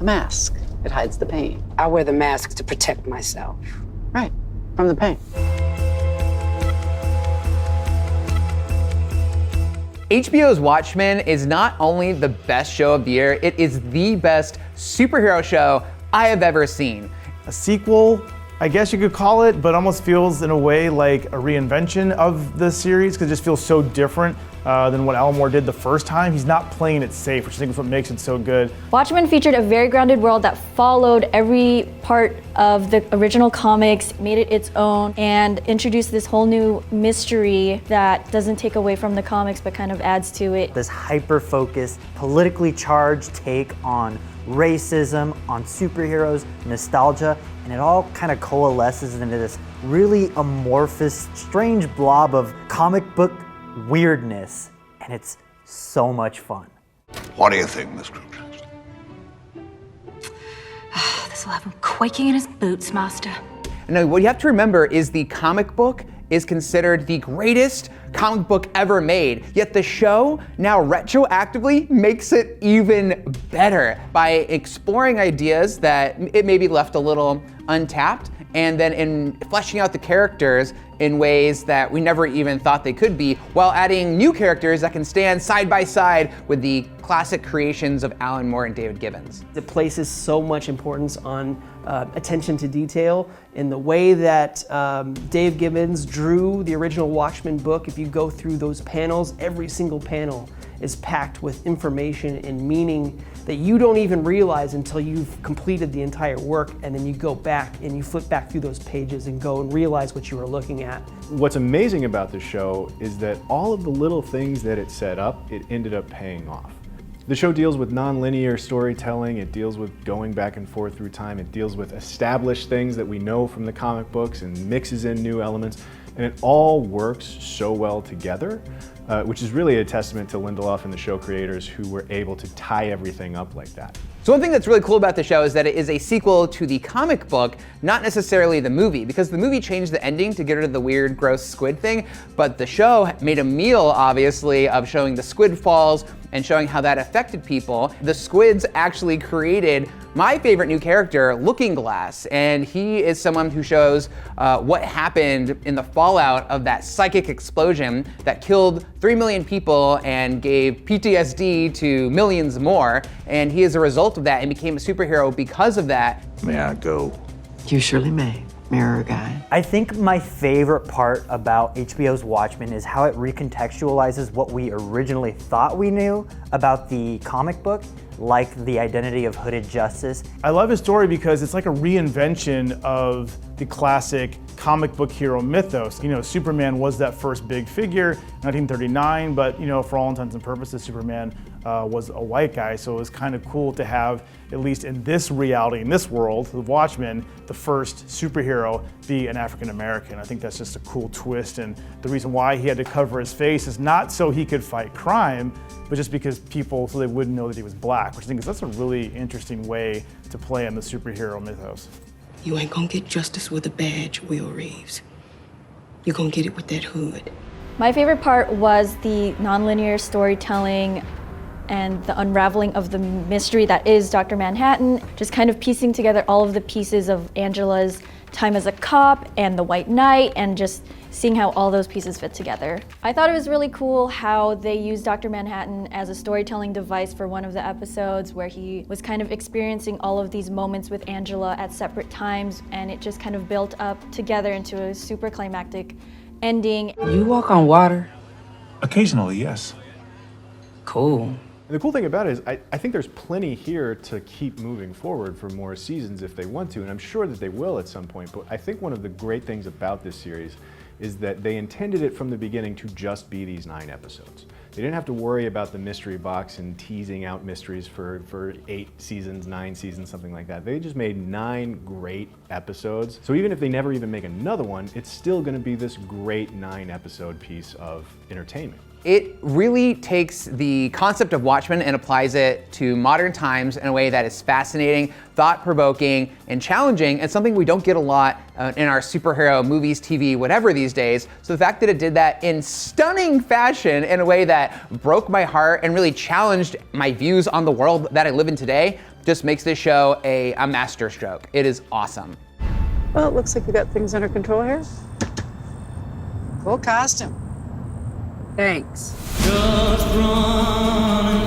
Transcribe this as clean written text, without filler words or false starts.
mask. It hides the pain. I wear the mask to protect myself. Right, from the pain. HBO's Watchmen is not only the best show of the year, it is the best superhero show I have ever seen. A sequel, I guess you could call it, but almost feels in a way like a reinvention of the series because it just feels so different than what Alan Moore did the first time. He's not playing it safe, which I think is what makes it so good. Watchmen featured a very grounded world that followed every part of the original comics, made it its own, and introduced this whole new mystery that doesn't take away from the comics but kind of adds to it. This hyper-focused, politically charged take on racism, on superheroes, nostalgia, and it all kind of coalesces into this really amorphous, strange blob of comic book weirdness, and it's so much fun. What do you think, Miss Crewcast? This will have him quaking in his boots, Master. Now, what you have to remember is the comic book is considered the greatest comic book ever made, yet the show now retroactively makes it even better by exploring ideas that it maybe left a little untapped, and then in fleshing out the characters in ways that we never even thought they could be, while adding new characters that can stand side by side with the classic creations of Alan Moore and David Gibbons. It places so much importance on attention to detail in the way that Dave Gibbons drew the original Watchmen book. If you go through those panels, every single panel is packed with information and meaning that you don't even realize until you've completed the entire work, and then you go back and you flip back through those pages and go and realize what you were looking at. What's amazing about the show is that all of the little things that it set up, it ended up paying off. The show deals with non-linear storytelling, it deals with going back and forth through time, it deals with established things that we know from the comic books and mixes in new elements, and it all works so well together, which is really a testament to Lindelof and the show creators who were able to tie everything up like that. So one thing that's really cool about the show is that it is a sequel to the comic book, not necessarily the movie, because the movie changed the ending to get rid of the weird, gross squid thing, but the show made a meal, obviously, of showing the squid falls and showing how that affected people. The squids actually created my favorite new character, Looking Glass, and he is someone who shows what happened in the fallout of that psychic explosion that killed 3 million people and gave PTSD to millions more, and he is a result of that and became a superhero because of that. May I go? You surely may, mirror guy. I think my favorite part about HBO's Watchmen is how it recontextualizes what we originally thought we knew about the comic book, like the identity of Hooded Justice. I love his story because it's like a reinvention of the classic comic book hero mythos. You know, Superman was that first big figure, 1939, but you know, for all intents and purposes, Superman was a white guy, so it was kind of cool to have, at least in this reality, in this world, the Watchmen, the first superhero be an African American. I think that's just a cool twist, and the reason why he had to cover his face is not so he could fight crime, but just because people, so they wouldn't know that he was black, which I think that's a really interesting way to play on the superhero mythos. You ain't gonna get justice with a badge, Will Reeves. You're gonna get it with that hood. My favorite part was the nonlinear storytelling and the unraveling of the mystery that is Dr. Manhattan, just kind of piecing together all of the pieces of Angela's time as a cop and the White Knight, and just seeing how all those pieces fit together. I thought it was really cool how they used Dr. Manhattan as a storytelling device for one of the episodes where he was kind of experiencing all of these moments with Angela at separate times, and it just kind of built up together into a super climactic ending. You walk on water? Occasionally, yes. Cool. And the cool thing about it is I think there's plenty here to keep moving forward for more seasons if they want to, and I'm sure that they will at some point, but I think one of the great things about this series is that they intended it from the beginning to just be these 9 episodes. They didn't have to worry about the mystery box and teasing out mysteries for 8 seasons, 9 seasons, something like that. They just made 9 great episodes. So even if they never even make another one, it's still gonna be this great 9-episode piece of entertainment. It really takes the concept of Watchmen and applies it to modern times in a way that is fascinating, thought-provoking, and challenging, and something we don't get a lot in our superhero movies, TV, whatever these days. So the fact that it did that in stunning fashion in a way that broke my heart and really challenged my views on the world that I live in today, just makes this show a masterstroke. It is awesome. Well, it looks like we got things under control here. Cool costume. Thanks. Just run and